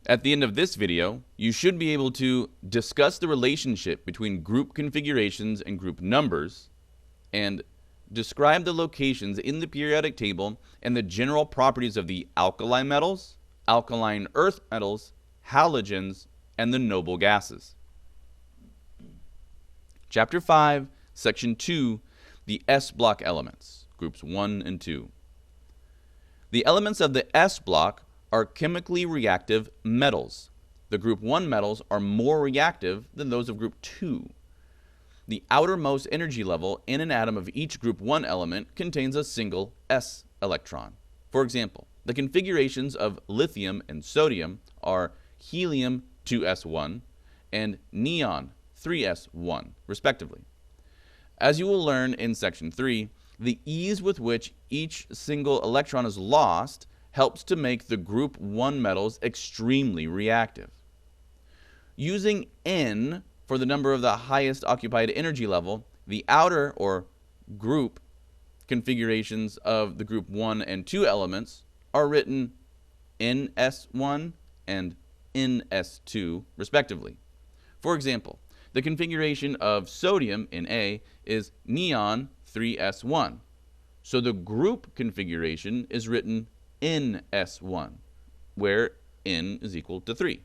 At the end of this video, you should be able to discuss the relationship between group configurations and group numbers, and describe the locations in the periodic table and the general properties of the alkali metals, alkaline earth metals, halogens, and the noble gases. Chapter 5, Section 2, the S-block elements, groups 1 and 2. The elements of the S-block are chemically reactive metals. The group 1 metals are more reactive than those of group 2. The outermost energy level in an atom of each group 1 element contains a single S electron. For example, the configurations of lithium and sodium are helium 2s1 and neon 3s1, respectively. As you will learn in Section 3, the ease with which each single electron is lost helps to make the group 1 metals extremely reactive. Using N for the number of the highest occupied energy level, the outer or group configurations of the group 1 and 2 elements are written NS1 and NS2 respectively. For example, the configuration of sodium in A is neon 3s1, so the group configuration is written NS1, where N is equal to 3.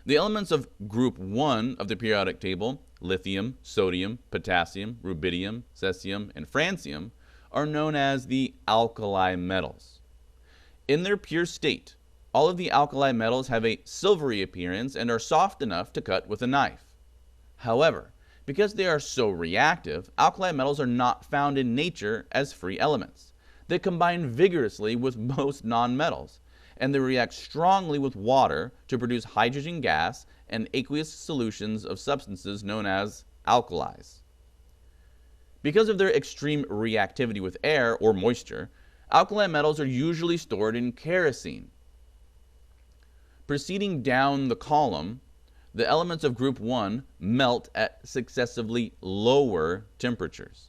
The elements of group 1 of the periodic table, lithium, sodium, potassium, rubidium, cesium, and francium, are known as the alkali metals. In their pure state, all of the alkali metals have a silvery appearance and are soft enough to cut with a knife. However, because they are so reactive, alkali metals are not found in nature as free elements. They combine vigorously with most nonmetals, and they react strongly with water to produce hydrogen gas and aqueous solutions of substances known as alkalis. Because of their extreme reactivity with air or moisture, alkali metals are usually stored in kerosene. Proceeding down the column, the elements of group 1 melt at successively lower temperatures.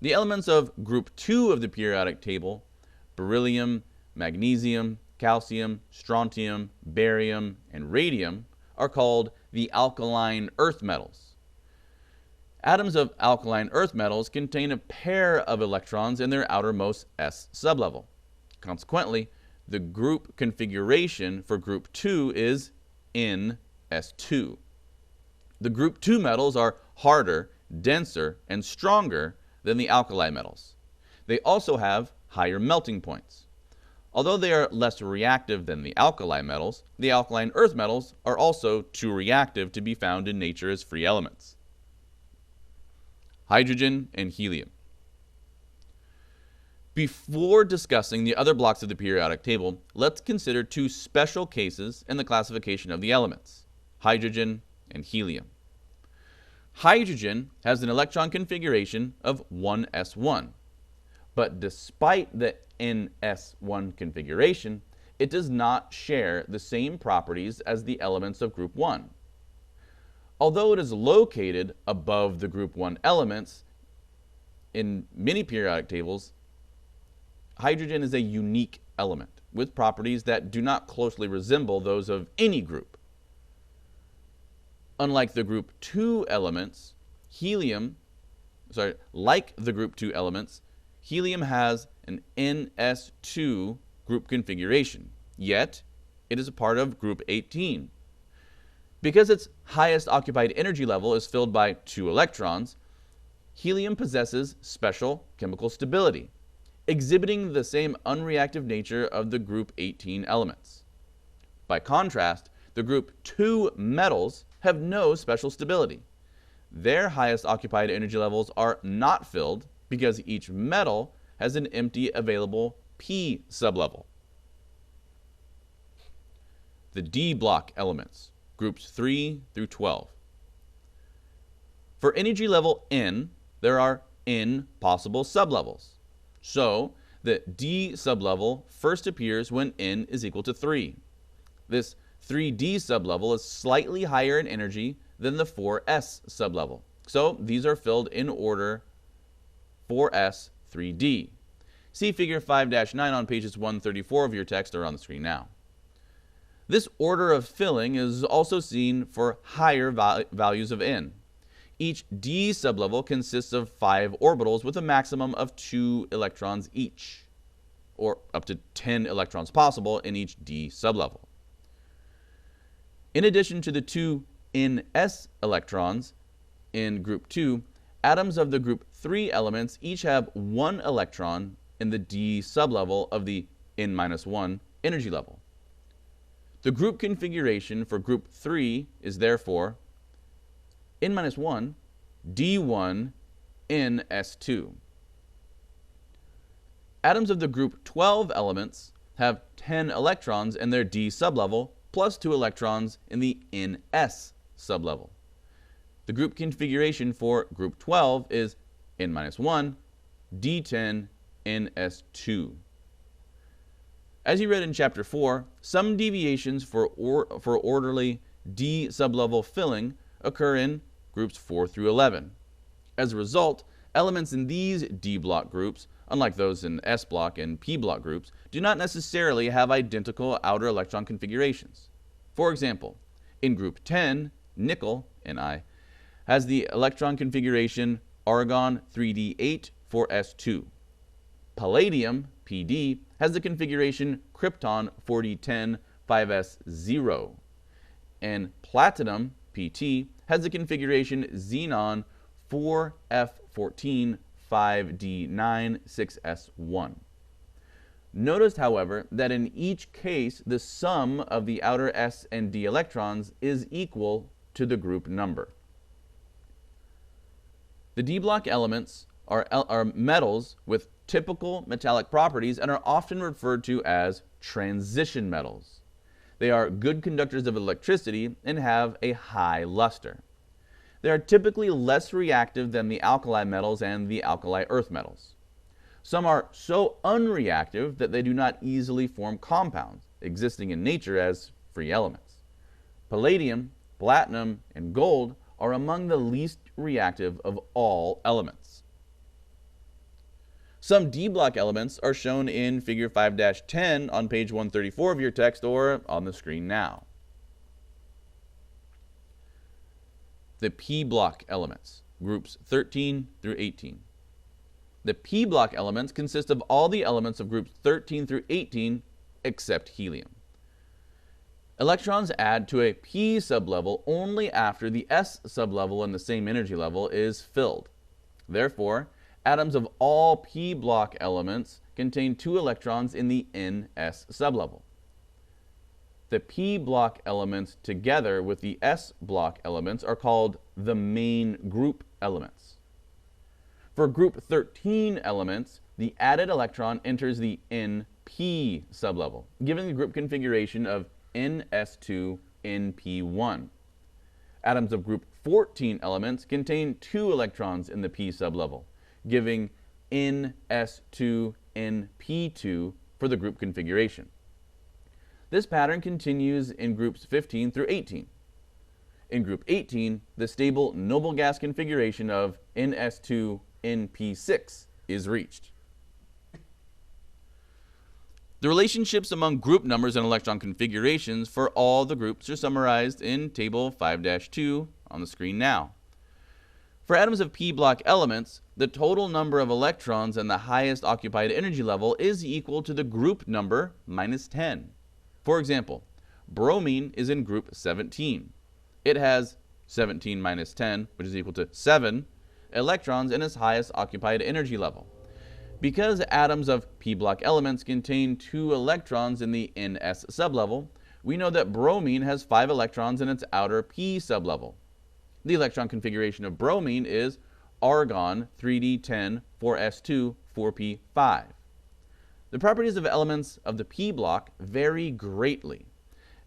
The elements of group 2 of the periodic table, beryllium, magnesium, calcium, strontium, barium, and radium, are called the alkaline earth metals. Atoms of alkaline earth metals contain a pair of electrons in their outermost s sublevel. Consequently, the group configuration for group 2 is NS2. The group 2 metals are harder, denser, and stronger than the alkali metals. They also have higher melting points. Although they are less reactive than the alkali metals, the alkaline earth metals are also too reactive to be found in nature as free elements. Hydrogen and helium. Before discussing the other blocks of the periodic table, let's consider two special cases in the classification of the elements, hydrogen and helium. Hydrogen has an electron configuration of 1s1, but despite the NS1 configuration, it does not share the same properties as the elements of group 1. Although it is located above the group 1 elements, in many periodic tables, hydrogen is a unique element with properties that do not closely resemble those of any group. Unlike the group 2 elements, helium has an NS2 group configuration, yet it is a part of group 18. Because its highest occupied energy level is filled by 2 electrons, helium possesses special chemical stability, exhibiting the same unreactive nature of the group 18 elements. By contrast, the group 2 metals have no special stability. Their highest occupied energy levels are not filled because each metal has an empty available p sublevel. The D-block elements, groups 3 through 12. For energy level N, there are N possible sublevels. So, the D sublevel first appears when N is equal to 3. This 3D sublevel is slightly higher in energy than the 4S sublevel. So, these are filled in order 4S, 3D. See figure 5-9 on pages 134 of your text or on the screen now. This order of filling is also seen for higher values of N. Each d sublevel consists of 5 orbitals with a maximum of 2 electrons each, or up to 10 electrons possible in each d sublevel. In addition to the 2 ns electrons in group 2, atoms of the group 3 elements each have 1 electron in the d sublevel of the n-1 energy level. The group configuration for group 3 is therefore n-1 d1 ns2. Atoms of the group 12 elements have 10 electrons in their d sublevel plus 2 electrons in the ns sublevel. The group configuration for group 12 is n-1 d10 ns2. As you read in chapter 4, some deviations for orderly d sublevel filling occur in groups 4 through 11. As a result, elements in these d block groups, unlike those in s block and p block groups, do not necessarily have identical outer electron configurations. For example, in group 10, nickel, Ni, has the electron configuration argon 3d8 4s2. Palladium, Pd, has the configuration krypton 4d10 5s0. And platinum, Pt, has the configuration xenon 4f14 5d9 6s1. Notice, however, that in each case the sum of the outer s and d electrons is equal to the group number. The d block elements are metals with typical metallic properties and are often referred to as transition metals. They are good conductors of electricity and have a high luster. They are typically less reactive than the alkali metals and the alkali earth metals. Some are so unreactive that they do not easily form compounds, existing in nature as free elements. Palladium, platinum, and gold are among the least reactive of all elements. Some d block elements are shown in figure 5-10 on page 134 of your text or on the screen now. The PBlock elements, groups 13 through 18. The PBlock elements consist of all the elements of groups 13 through 18 except helium. Electrons add to a p sublevel only after the s sublevel in the same energy level is filled. Therefore, atoms of all p block elements contain 2 electrons in the ns sublevel. The p block elements together with the s block elements are called the main group elements. For group 13 elements, the added electron enters the np sublevel, giving the group configuration of ns2 np1. Atoms of group 14 elements contain 2 electrons in the p sublevel, giving ns2 np2 for the group configuration. This pattern continues in groups 15 through 18. In group 18, the stable noble gas configuration of ns2 np6 is reached. The relationships among group numbers and electron configurations for all the groups are summarized in table 5-2 on the screen now. For atoms of p-block elements, the total number of electrons and the highest occupied energy level is equal to the group number minus 10. For example, bromine is in group 17. It has 17 minus 10, which is equal to 7 electrons in its highest occupied energy level. Because atoms of p-block elements contain 2 electrons in the ns sublevel, we know that bromine has 5 electrons in its outer p sublevel. The electron configuration of bromine is argon 3d10 4s2 4p5. The properties of elements of the p block vary greatly.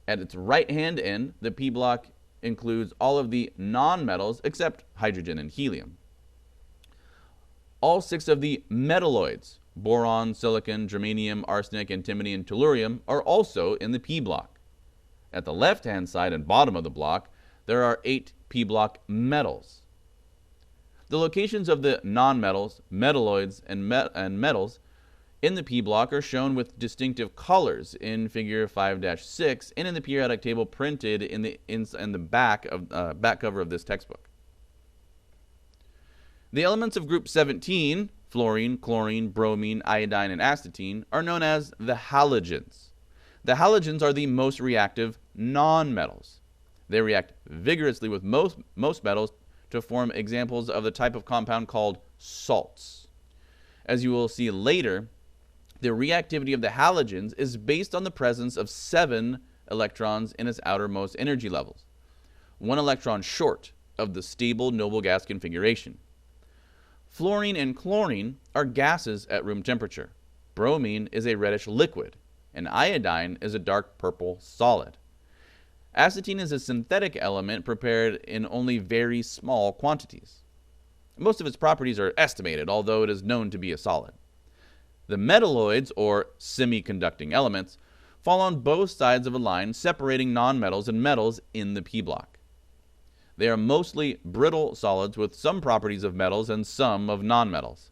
At its right-hand end, the p block includes all of the nonmetals except hydrogen and helium. All 6 of the metalloids, boron, silicon, germanium, arsenic, antimony, and tellurium, are also in the p block. At the left-hand side and bottom of the block, there are 8 p-block metals. The locations of the nonmetals, metalloids, and metals in the P-block are shown with distinctive colors in figure 5-6 and in the periodic table printed in the back cover of this textbook. The elements of group 17, fluorine, chlorine, bromine, iodine, and astatine, are known as the halogens. The halogens are the most reactive nonmetals. They react vigorously with most metals to form examples of the type of compound called salts. As you will see later, the reactivity of the halogens is based on the presence of 7 electrons in its outermost energy levels, 1 electron short of the stable noble gas configuration. Fluorine and chlorine are gases at room temperature. Bromine is a reddish liquid, and iodine is a dark purple solid. Astatine is a synthetic element prepared in only very small quantities. Most of its properties are estimated, although it is known to be a solid. The metalloids, or semiconducting elements, fall on both sides of a line separating nonmetals and metals in the P-block. They are mostly brittle solids with some properties of metals and some of nonmetals.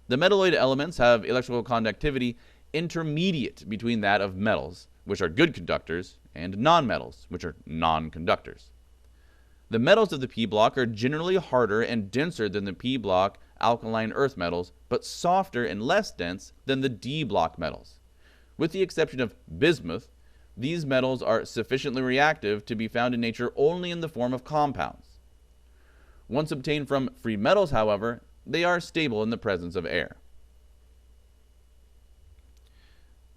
The metalloid elements have electrical conductivity intermediate between that of metals, which are good conductors, and nonmetals, which are non-conductors. The metals of the P-block are generally harder and denser than the P-block alkaline earth metals, but softer and less dense than the D-block metals. With the exception of bismuth, these metals are sufficiently reactive to be found in nature only in the form of compounds. Once obtained from free metals, however, they are stable in the presence of air.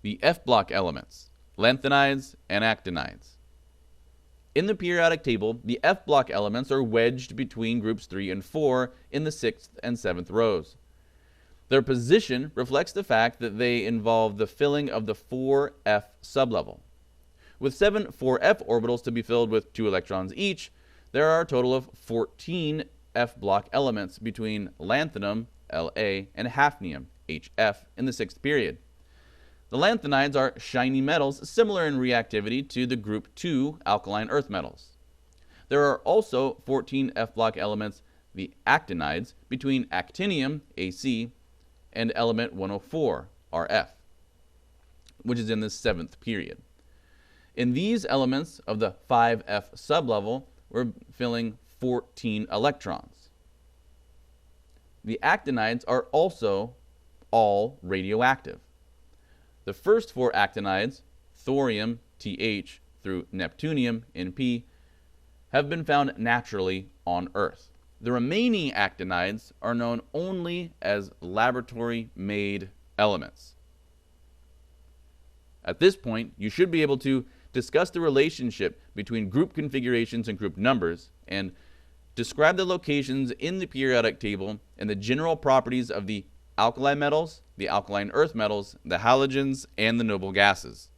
The FBlock elements, lanthanides and actinides. In the periodic table, the FBlock elements are wedged between groups 3 and 4 in the 6th and 7th rows. Their position reflects the fact that they involve the filling of the 4f sublevel. With 7 4f orbitals to be filled with 2 electrons each, there are a total of 14 FBlock elements between lanthanum, La, and hafnium, Hf, in the 6th period. The lanthanides are shiny metals similar in reactivity to the group 2 alkaline earth metals. There are also 14 FBlock elements, the actinides, between actinium, Ac, and element 104, Rf, which is in the 7th period. In these elements of the 5f sublevel, we're filling 14 electrons. The actinides are also all radioactive. The first 4 actinides, thorium, Th, through neptunium, Np, have been found naturally on Earth. The remaining actinides are known only as laboratory-made elements. At this point, you should be able to discuss the relationship between group configurations and group numbers, and describe the locations in the periodic table and the general properties of the alkali metals, the alkaline earth metals, the halogens, and the noble gases.